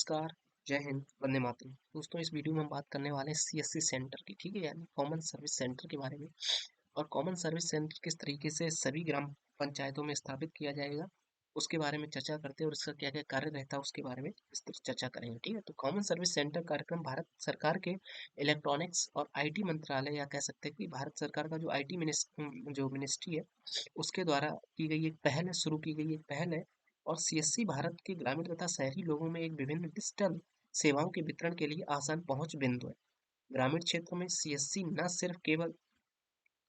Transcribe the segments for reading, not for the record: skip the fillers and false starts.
नमस्कार, जय हिंद, वंदे मातरम। दोस्तों इस वीडियो में हम बात करने वाले हैं सीएससी सेंटर की, ठीक है, यानी कॉमन सर्विस सेंटर के बारे में। और कॉमन सर्विस सेंटर किस तरीके से सभी ग्राम पंचायतों में स्थापित किया जाएगा, उसके बारे में चर्चा करते हैं और इसका क्या क्या कार्य रहता है उसके बारे में इस तरह चर्चा करेंगे, ठीक है। तो कॉमन सर्विस सेंटर कार्यक्रम भारत सरकार के इलेक्ट्रॉनिक्स और आईटी मंत्रालय, या कह सकते हैं कि भारत सरकार का जो आईटी जो मिनिस्ट्री है उसके द्वारा की गई एक पहल है, शुरू की गई एक पहल है। और सीएससी भारत के ग्रामीण तथा शहरी लोगों में एक विभिन्न डिजिटल सेवाओं के वितरण के लिए आसान पहुंच बिंदु है। ग्रामीण क्षेत्रों में सीएससी न सिर्फ केवल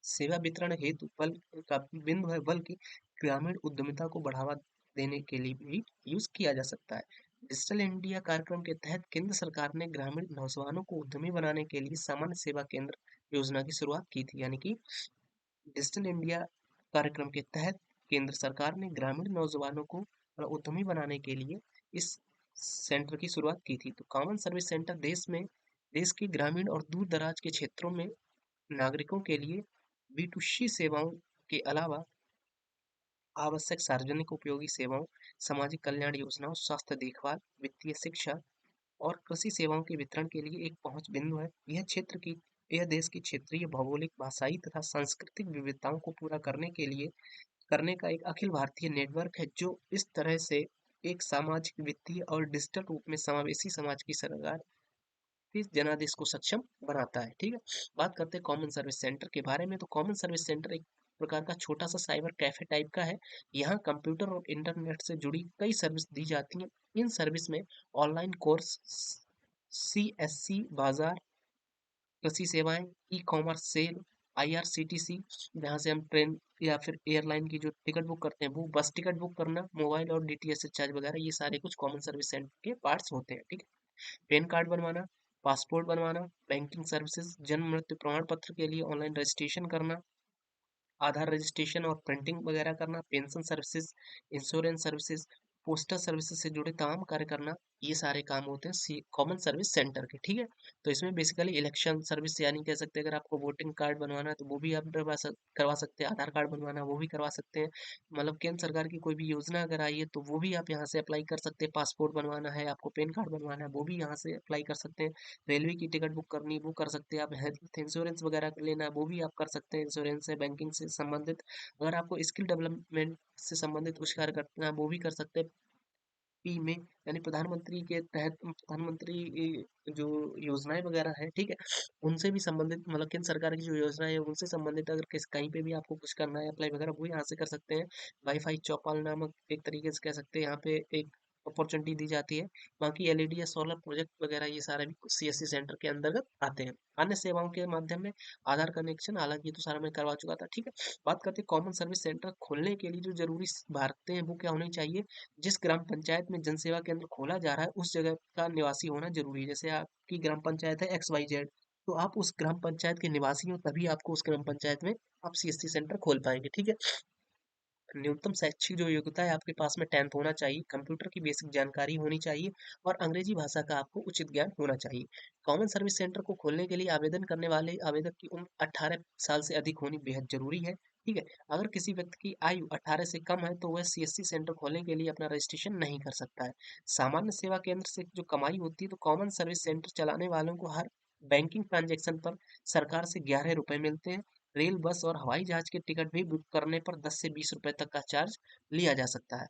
सेवा वितरण हेतु बल का बिंदु है, बल्कि ग्रामीण उद्यमिता को बढ़ावा देने के लिए भी यूज किया जा सकता है। डिजिटल इंडिया कार्यक्रम के तहत केंद्र सरकार ने ग्रामीण नौजवानों को उद्यमी बनाने के लिए सामान्य सेवा केंद्र योजना की शुरुआत की थी, यानी कि डिजिटल इंडिया कार्यक्रम के तहत केंद्र सरकार ने ग्रामीण नौजवानों को उद्यमी बनाने के लिए इस सेंटर की शुरुआत की थी। तो कॉमन सर्विस सेंटर देश के ग्रामीण और दूर दराज के क्षेत्रों में नागरिकों के लिए B2C सेवाओं के अलावा आवश्यक सार्वजनिक उपयोगी सेवाओं, सामाजिक कल्याण योजनाओं, स्वास्थ्य देखभाल, वित्तीय शिक्षा और कृषि सेवाओं के वितरण के लिए एक पहुंच बिंदु है। यह देश की क्षेत्रीय, भौगोलिक, भाषाई तथा सांस्कृतिक विविधताओं को पूरा करने का एक अखिल भारतीय नेटवर्क है, जो इस तरह से एक सामाजिक, वित्तीय और डिजिटल रूप में समावेशी समाज की सरकार इस जनादेश को सक्षम बनाता है, ठीक है। बात करते हैं कॉमन सर्विस सेंटर के बारे में। तो कॉमन सर्विस सेंटर एक प्रकार का छोटा सा साइबर कैफे टाइप का है। यहाँ कंप्यूटर और इंटरनेट से जुड़ी कई सर्विस दी जाती हैं। इन सर्विस में ऑनलाइन कोर्स, सीएससी बाजार, कृषि सेवाएं, ई कॉमर्स सेल, IRCTC, जहाँ से हम ट्रेन या फिर एयरलाइन की जो टिकट बुक करते हैं, वो बस टिकट बुक करना, मोबाइल और DTH रिचार्ज वगैरह, ये सारे कुछ कॉमन सर्विस सेंटर के पार्ट्स होते हैं, ठीक है। पैन कार्ड बनवाना, पासपोर्ट बनवाना, बैंकिंग सर्विसेज, जन्म मृत्यु प्रमाण पत्र के लिए ऑनलाइन रजिस्ट्रेशन करना, आधार रजिस्ट्रेशन और प्रिंटिंग वगैरह करना, pension services, insurance services, postal services से जुड़े तमाम कार्य करना, ये सारे काम होते हैं कॉमन सर्विस सेंटर के, ठीक है। तो इसमें बेसिकली इलेक्शन सर्विस, यानी कह सकते हैं अगर आपको वोटिंग कार्ड बनवाना है तो वो भी आप करवा सकते हैं, आधार कार्ड बनवाना है वो भी करवा सकते हैं। मतलब केंद्र सरकार की कोई भी योजना अगर आई है तो वो भी आप यहाँ से अप्लाई कर सकते हैं। पासपोर्ट बनवाना है, आपको पैन कार्ड बनवाना है, वो भी यहाँ से अप्लाई कर सकते हैं। रेलवे की टिकट बुक करनी वो कर सकते हैं आप। हेल्थ इंश्योरेंस वगैरह लेना है वो भी आप कर सकते हैं। इंश्योरेंस है, बैंकिंग से संबंधित, अगर आपको स्किल डेवलपमेंट से संबंधित कुछ कार्य करना है वो भी कर सकते हैं। पी में, यानी प्रधानमंत्री के तहत प्रधानमंत्री जो योजनाएं वगैरह है, ठीक है, उनसे भी संबंधित, मतलब केंद्र सरकार की जो योजनाएं है उनसे संबंधित अगर कहीं पे भी आपको कुछ करना है अप्लाई वगैरह, वो यहाँ से कर सकते हैं। वाईफाई चौपाल नामक एक तरीके से कह सकते हैं यहाँ पे एक अपॉर्चुनिटी दी जाती है। बाकी LED या सोलर प्रोजेक्ट वगैरह ये सारे भी सीएससी सेंटर के अंतर्गत आते हैं। अन्य सेवाओं के माध्यम में आधार कनेक्शन, हालांकि ये तो सारा मैं करवा चुका था, ठीक है। बात करते हैं कॉमन सर्विस सेंटर खोलने के लिए जो जरूरी बातें हैं वो क्या होनी चाहिए। जिस ग्राम पंचायत में जनसेवा केंद्र खोला जा रहा है उस जगह का निवासी होना जरूरी है। जैसे आपकी ग्राम पंचायत है XYZ, तो आप उस ग्राम पंचायत के निवासी हो तभी आपको उस ग्राम पंचायत में आप CSC सेंटर खोल पाएंगे, ठीक है। न्यूनतम शैक्षिक जो योग्यता है आपके पास में 10th होना चाहिए, कंप्यूटर की बेसिक जानकारी होनी चाहिए और अंग्रेजी भाषा का आपको उचित ज्ञान होना चाहिए। कॉमन सर्विस सेंटर को खोलने के लिए आवेदन करने वाले आवेदक की उम्र 18 साल से अधिक होनी बेहद जरूरी है, ठीक है। अगर किसी व्यक्ति की आयु 18 से कम है तो वह CSC सेंटर खोलने के लिए अपना रजिस्ट्रेशन नहीं कर सकता है। सामान्य सेवा केंद्र से जो कमाई होती है, तो कॉमन सर्विस सेंटर चलाने वालों को हर बैंकिंग ट्रांजेक्शन पर सरकार से 11 रुपए मिलते हैं। रेल, बस और हवाई जहाज के टिकट भी बुक करने पर 10 से 20 रुपए तक का चार्ज लिया जा सकता है।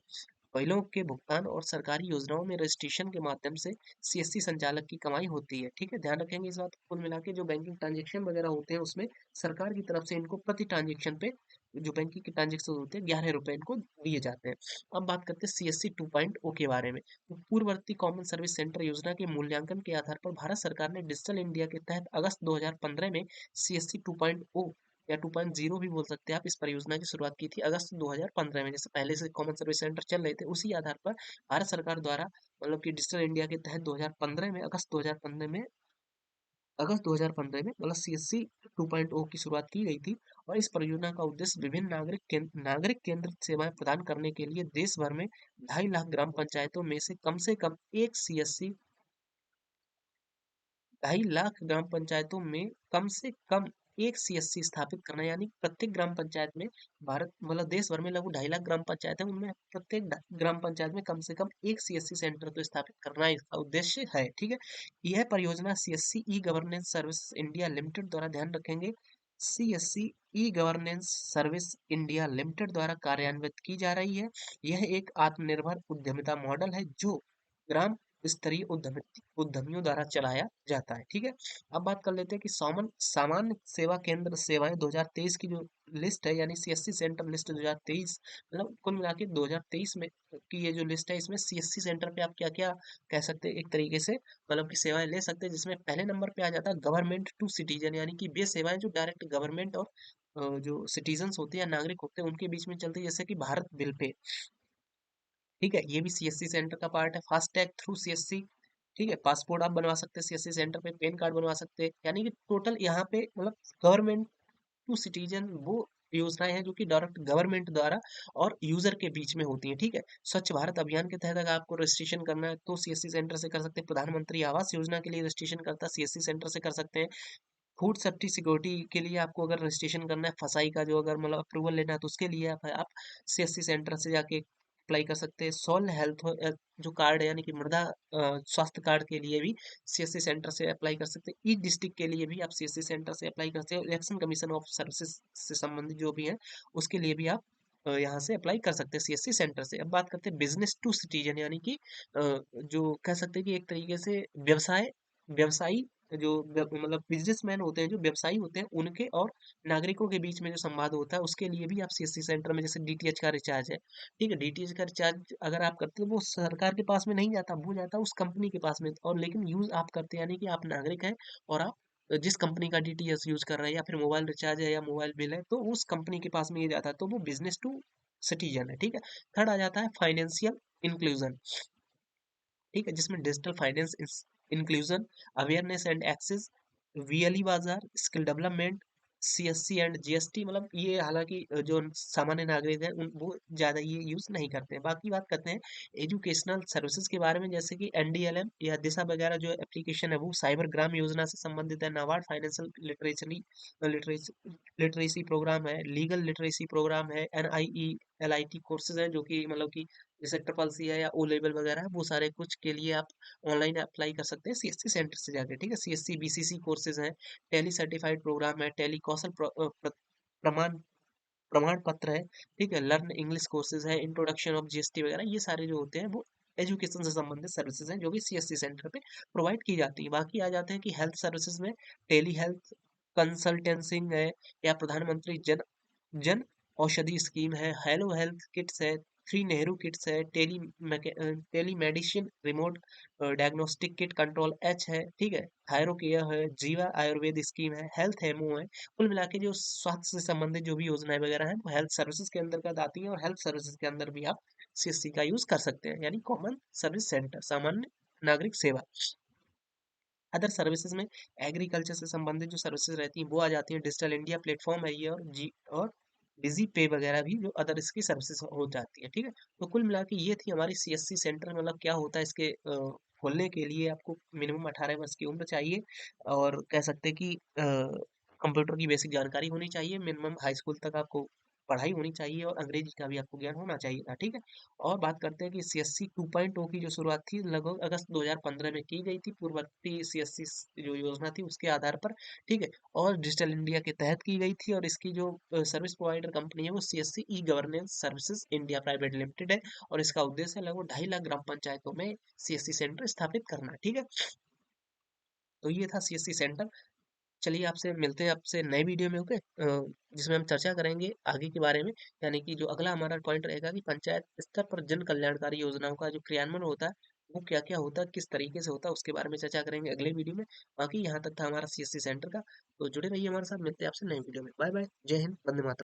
पहिलों के भुगतान और सरकारी योजनाओं में रजिस्ट्रेशन के माध्यम से CSC संचालक की कमाई होती है, ठीक है। ध्यान रखेंगे इस बात को। कुल मिला के जो बैंकिंग ट्रांजेक्शन वगैरह होते हैं उसमें सरकार की तरफ से इनको प्रति ट्रांजेक्शन पे, जो बैंकिंग के ट्रांजेक्शन होते हैं, 11 रुपए इनको दिए जाते हैं। अब बात करते हैं CSC 2.0 के बारे में। तो पूर्ववर्ती कॉमन सर्विस सेंटर योजना के मूल्यांकन के आधार पर भारत सरकार ने डिजिटल इंडिया के तहत अगस्त 2015 में CSC 2.0 या 2.0 भी बोल सकते हैं आप, इस परियोजना की शुरुआत की थी अगस्त 2015 में। जैसे पहले से कॉमन सर्विस सेंटर चल रहे थे, उसी आधार पर भारत सरकार द्वारा, मतलब कि डिजिटल इंडिया के तहत 2015 में, अगस्त 2015 में मतलब CSC 2.0 की शुरुआत की गई थी। और इस परियोजना का उद्देश्य विभिन्न नागरिक केंद्रित सेवाएं प्रदान करने के लिए देश भर में 2.5 लाख ग्राम पंचायतों में से कम एक CSC 2.5 लाख ग्राम पंचायतों में कम से कम एक सीएससी स्थापित करना, यानी प्रत्येक ग्राम पंचायत में, भारत मतलब देश भर में लगभग 2.5 लाख ग्राम पंचायत है, उनमें प्रत्येक ग्राम पंचायत में कम से कम एक सीएससी सेंटर तो स्थापित करना इसका उद्देश्य है। ठीक है, यह परियोजना CSC e governance service India limited द्वारा, ध्यान रखेंगे, CSC e governance service India limited द्वारा कार्यान्वित की जा रही है। यह एक आत्मनिर्भर उद्यमिता मॉडल है जो ग्राम स्तरीय उद्यमियों द्वारा चलाया जाता है। ठीक है, अब बात कर लेते हैं कि सामान्य सेवा केंद्र सेवाएं 2023 की जो लिस्ट है, यानी सीएससी सेंटर लिस्ट 2023, मतलब कुल मिला के 2023 में की ये जो लिस्ट है, इसमें सीएससी सेंटर पे आप क्या क्या कह सकते हैं, एक तरीके से मतलब की सेवाएं ले सकते हैं, जिसमें पहले नंबर पे आ जाता है गवर्नमेंट टू सिटीजन, यानी कि वे सेवाएं जो डायरेक्ट गवर्नमेंट और जो सिटीजन्स होते हैं या नागरिक होते हैं उनके बीच में चलती है, जैसे कि भारत बिल पे। ठीक है, ये भी सीएससी सेंटर का पार्ट है। फास्टैग थ्रू सीएससी, ठीक है, पासपोर्ट आप बनवा सकते हैं सीएससी सेंटर पे, पैन कार्ड बनवा सकते हैं, यानी कि टोटल यहाँ पे मतलब गवर्नमेंट टू सिटीजन वो योजनाएं हैं जो कि डायरेक्ट गवर्नमेंट द्वारा और यूजर के बीच में होती हैं। ठीक है, स्वच्छ भारत अभियान के तहत अगर आपको रजिस्ट्रेशन करना है तो सीएससी सेंटर से कर सकते हैं। प्रधानमंत्री आवास योजना के लिए रजिस्ट्रेशन करता है सीएससी सेंटर से कर सकते हैं। फूड सेफ्टी सिक्योरिटी के लिए आपको अगर रजिस्ट्रेशन करना है, फसाई का जो अगर मतलब अप्रूवल लेना है तो उसके लिए आप सीएससी सेंटर से जाके अप्लाई कर सकते हैं। सॉइल हेल्थ जो कार्ड है, यानी कि मृदा स्वास्थ्य कार्ड के लिए भी सीएससी सेंटर से अप्लाई कर सकते हैं। ई डिस्ट्रिक्ट के लिए भी आप सीएससी सेंटर से अप्लाई कर सकते हैं। इलेक्शन कमीशन ऑफ सर्विसेज से संबंधित जो भी है उसके लिए भी आप यहाँ से अप्लाई कर सकते हैं सीएससी सेंटर से। अब बात करते हैं बिजनेस टू सिटीजन, यानी कि जो कह सकते हैं कि एक तरीके से व्यवसायी जो मतलब बिजनेसमैन होते हैं, जो व्यवसायी होते हैं, उनके और नागरिकों के बीच में जो संवाद होता है उसके लिए भी आप सीएससी सेंटर में, जैसे डीटीएच का रिचार्ज है, ठीक है, डीटीएच का रिचार्ज अगर आप करते हो वो सरकार के पास में नहीं जाता, वो जाता है उस कंपनी के पास में, और लेकिन यूज आप करते हैं, यानी कि आप नागरिक हैं और आप जिस कंपनी का डीटीएच यूज कर रहे हैं या फिर मोबाइल रिचार्ज है या मोबाइल बिल है, तो उस कंपनी के पास में ये जाता है, तो वो बिजनेस टू सिटीजन है। ठीक है, थर्ड आ जाता है फाइनेंशियल इंक्लूजन, ठीक है, जिसमें digital finance inclusion, awareness and access, VLE बाजार, skill development, CSC and GST, मतलब ये हालांकि जो सामान्य नागरिक हैं उन वो ज़्यादा ये यूज़ नहीं करते हैं। बाकी बात करते हैं एजुकेशनल सर्विसेज के बारे में, जैसे कि एनडीएलएम या दिशा वगैरह जो एप्लीकेशन है वो साइबर ग्राम योजना से संबंधित है। नाबार्ड फाइनेंशियल लिटरेसी प्रोग्राम है, लीगल लिटरेसी प्रोग्राम है, एनआईई एलआईटी कोर्सेज हैं जो कि मतलब कि जैसे ट्रिपल सी है या ओ लेवल वगैरह है, वो सारे कुछ के लिए आप ऑनलाइन अप्लाई कर सकते हैं सीएससी सेंटर से जाके। ठीक है, सीएससी बीसीसी कोर्सेज हैं, टेली सर्टिफाइड प्रोग्राम है, टेली कौशल प्रमाण प्रमाण पत्र है, ठीक है, लर्न इंग्लिश कोर्सेज है, इंट्रोडक्शन ऑफ जीएसटी वगैरह, ये सारे जो होते हैं वो एजुकेशन से संबंधित सर्विसेज हैं जो कि सीएससी सेंटर पे प्रोवाइड की जाती है। बाकी आ जाते हैं कि हेल्थ सर्विसेज में टेली हेल्थ कंसल्टेंसिंग है, या प्रधानमंत्री जन जन औषधि स्कीम है, हेलो हेल्थ किट्स है, थ्री नेहरू किट्स है, telemedicine remote diagnostic kit control H है, ठीक है, थायरो केयर है, जीवा आयुर्वेद स्कीम है, हेल्थ एमओ है। कुल मिला के जो स्वास्थ्य से संबंधित जो भी योजनाएं वगैरह हैं वो हेल्थ सर्विसेज के अंतर्गत आती हैं, और हेल्थ सर्विसेज के अंदर भी आप सीएससी का यूज कर सकते हैं, यानी कॉमन सर्विस सेंटर, सामान्य नागरिक सेवा। अदर सर्विसेज में एग्रीकल्चर से संबंधित जो सर्विसेज रहती हैं वो आ जाती हैं, डिजिटल इंडिया प्लेटफॉर्म है ये, और डिजी पे वगैरह भी जो अदर इसकी सर्विसेज हो जाती है। ठीक है, तो कुल मिला के ये थी हमारी सीएससी सेंटर, मतलब क्या होता है इसके खोलने के लिए आपको मिनिमम 18 वर्ष की उम्र चाहिए, और कह सकते हैं कि कंप्यूटर की बेसिक जानकारी होनी चाहिए, मिनिमम हाई स्कूल तक आपको पढ़ाई होनी चाहिए, और अंग्रेजी का भी आपको ज्ञान होना चाहिए था। ठीक है, और बात करते हैं कि सीएससी 2.0 की जो शुरुआत थी लगभग अगस्त 2015 में की गई थी, पूर्ववर्ती सीएससी जो योजना थी उसके आधार पर। ठीक है, और डिजिटल इंडिया के तहत की गई थी, और इसकी जो सर्विस प्रोवाइडर कंपनी है वो CSC e governance services India private limited है, और इसका उद्देश्य है लगभग 2.5 लाख ग्राम पंचायतों में सीएससी सेंटर स्थापित करना। ठीक है, तो ये था सीएससी सेंटर। चलिए आपसे मिलते हैं आपसे नए वीडियो में, ओके, जिसमें हम चर्चा करेंगे आगे के बारे में, यानी कि जो अगला हमारा पॉइंट रहेगा कि पंचायत स्तर पर जन कल्याणकारी योजनाओं का जो क्रियान्वयन होता है वो क्या क्या होता है, किस तरीके से होता है, उसके बारे में चर्चा करेंगे अगले वीडियो में। बाकी यहाँ तक था हमारा सीएससी सेंटर का, तो जुड़े रहिए हमारे साथ, मिलते हैं आपसे नए वीडियो में। बाय बाय, जय हिंद, वंदे मातरम।